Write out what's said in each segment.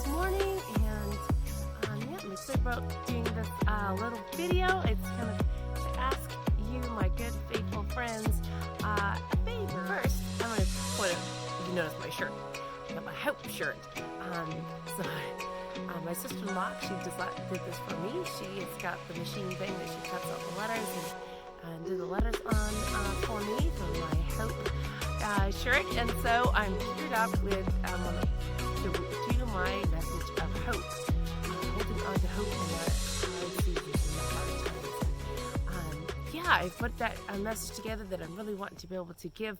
this morning, and yeah, I'm excited about doing this little video. It's kind of to ask you, my good, faithful friends, a favor. First, I'm going to put it, you notice my shirt. I got my hope shirt. So my sister-in-law, she did this for me. She's got the machine thing that she cuts out the letters and did the letters on for me for my hope shirt. And so I'm geared up with to do my message of hope. Holding on to hope in the hard seasons and the hard times. Yeah, I put that message together that I'm really wanting to be able to give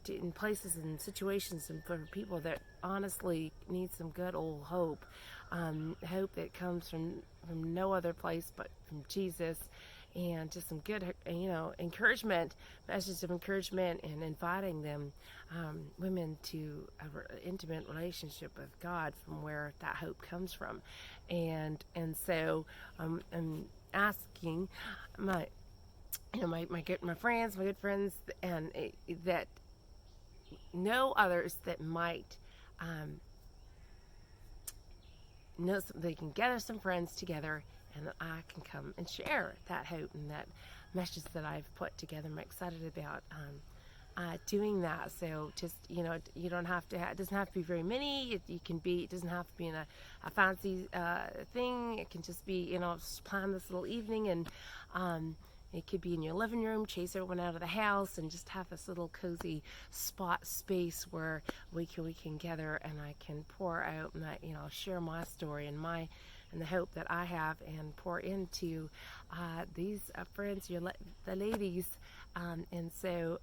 in places and situations and for people that honestly need some good old hope. Hope that comes from no other place but from Jesus, and just some good, encouragement, messages of encouragement, and inviting them, women, to an intimate relationship with God from where that hope comes from. And so I'm asking my friends, my good friends, and that know others that might know they can gather some friends together, and that I can come and share that hope and that message that I've put together. I'm excited about doing that. So just, you don't have to it doesn't have to be very many. It doesn't have to be in a fancy thing. It can just be, just plan this little evening, and it could be in your living room, chase everyone out of the house, and just have this little cozy space where we can gather, and I can pour out and share my story and the hope that I have, and pour into these friends, the ladies, and so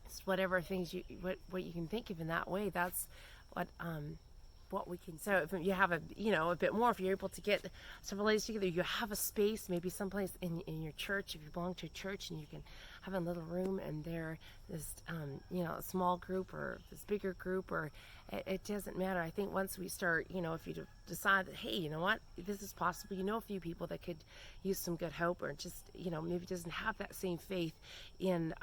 just whatever things what you can think of in that way. That's what we can. So if you have a bit more, if you're able to get several ladies together, you have a space, maybe someplace in your church, if you belong to a church, and you can have a little room, and there this a small group or this bigger group, or it doesn't matter. I think once we start, if you decide that, hey, you know what, this is possible, a few people that could use some good hope, or just maybe doesn't have that same faith in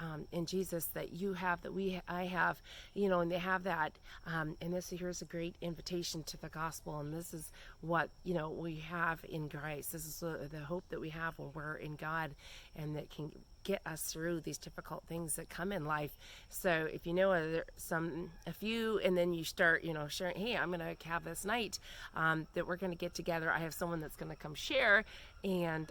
Jesus that you have, that I have, and they have that, and here's a great invitation to the gospel, and this is what we have in Christ. This is the hope that we have when we're in God, and that can get us through these difficult things that come in life. So if a few, and then you start sharing, hey, I'm going to have this night that we're going to get together. I have someone that's going to come share, and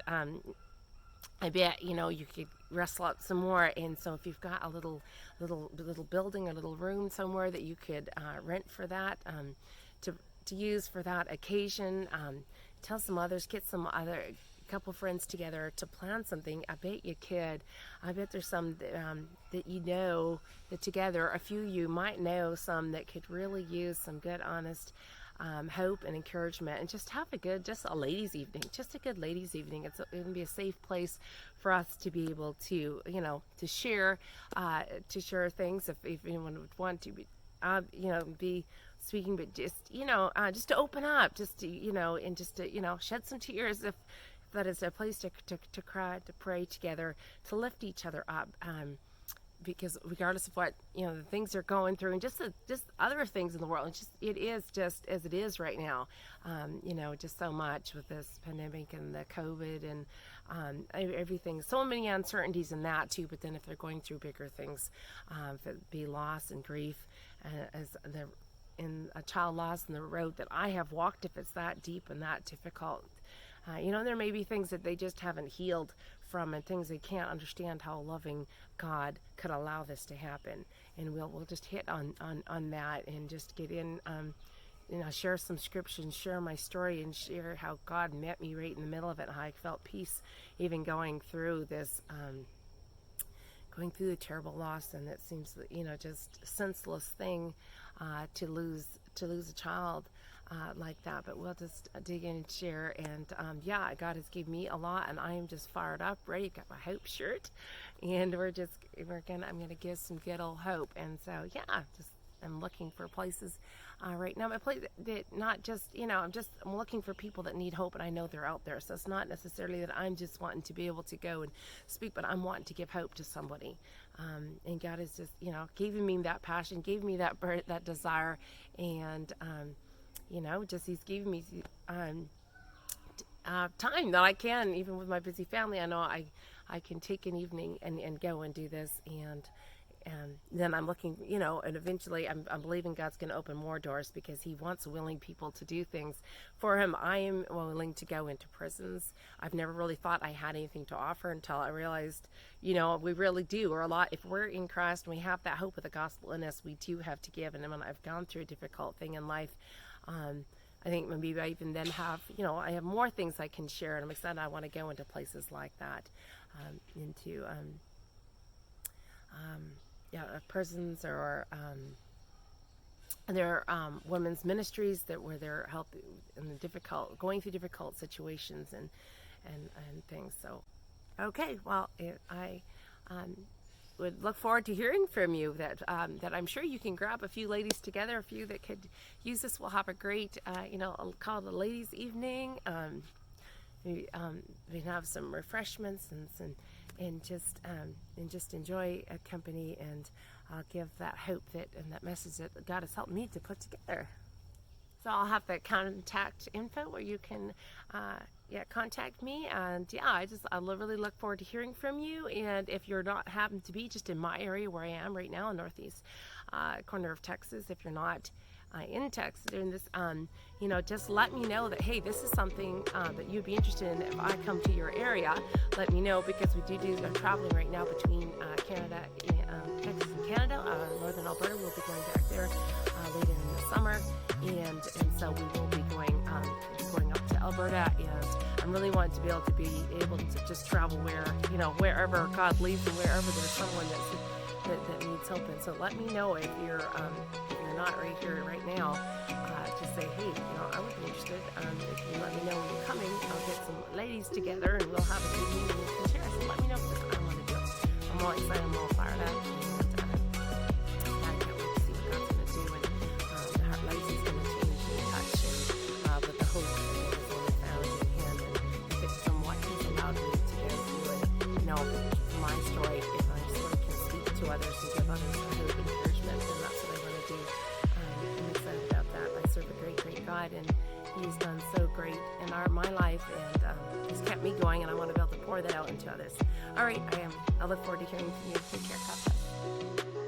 I bet you could wrestle up some more. And so if you've got a little building, a little room somewhere that you could rent for that, to use for that occasion, tell some others, get some other couple friends together to plan something. I bet you could. I bet there's some that that together, a few of you might know some that could really use some good, honest hope and encouragement, and just have just a ladies' evening, just a good ladies' evening. It can be a safe place for us to be able to, to share things if anyone would want to be speaking, but just to open up, just to, and just to, shed some tears if that is a place to cry, to pray together, to lift each other up, because regardless of what the things they're going through, and just other things in the world, it is just as it is right now, just so much with this pandemic and the COVID and everything, so many uncertainties in that too. But then if they're going through bigger things, if it be loss and grief, in a child loss, in the road that I have walked, if it's that deep and that difficult, there may be things that they just haven't healed from, and things they can't understand how a loving God could allow this to happen. And we'll just hit on that, and just get in, share some scripture, and share my story, and share how God met me right in the middle of it, and how I felt peace even going through this, going through the terrible loss. And it seems just a senseless thing to lose a child like that. But we'll just dig in and share. And God has given me a lot, and I am just fired up, ready. Got my hope shirt, and I'm gonna give some good old hope. And so I'm looking for places right now. My place that not just I'm looking for people that need hope, and I know they're out there. So it's not necessarily that I'm just wanting to be able to go and speak, but I'm wanting to give hope to somebody. And God is just giving me that passion, gave me that desire, and just He's giving me time that I can, even with my busy family. I know I can take an evening and go and do this, and then I'm looking, and eventually I'm believing God's going to open more doors because He wants willing people to do things for Him. I am willing to go into prisons. I've never really thought I had anything to offer until I realized, we really do. Or a lot, if we're in Christ and we have that hope of the gospel in us, we do have to give. And when I've gone through a difficult thing in life, I think maybe I even then have, I have more things I can share, and I'm excited. I want to go into places like that, into prisons, or there are women's ministries where they're helping in going through difficult situations and things. So, okay, well, I would look forward to hearing from you. That I'm sure you can grab a few ladies together, a few that could use this. We'll have a great, I'll call it a ladies' evening. We can have some refreshments and just enjoy a company, and I'll give that hope and that message that God has helped me to put together. So I'll have the contact info where you can contact me, and I really look forward to hearing from you. And if you're not happen to be just in my area where I am right now, in northeast corner of Texas, if you're not in Texas doing this, just let me know that, hey, this is something that you'd be interested in. If I come to your area, let me know, because we do traveling right now between Canada, Texas and Canada. Northern Alberta, we'll be going back there later in the summer, and so we will be going up to Alberta, and I'm really wanting to be able to just travel wherever God leads, and wherever there's someone that needs help. And so let me know if you're not right here right now. Just say, hey, I would be interested. If you let me know when you're coming, I'll get some ladies together and we'll have a good meeting and we can share. So let me know what I want to do. I'm all excited. I'm all fired up. And I can't wait to see what God's going to do. And the heart life is going to change and touch, and with the hope that is only found in Him. And if it's from what He's allowed me to go through, and my story, if my story can speak to others and give others a hope and encouragement, then that's what I want to do. I'm excited about that. I serve a great, great God, and He's done so great in my life, and He's kept me going, and I want to be able to pour that out into others. All right, I look forward to hearing from you. Take care. God bless.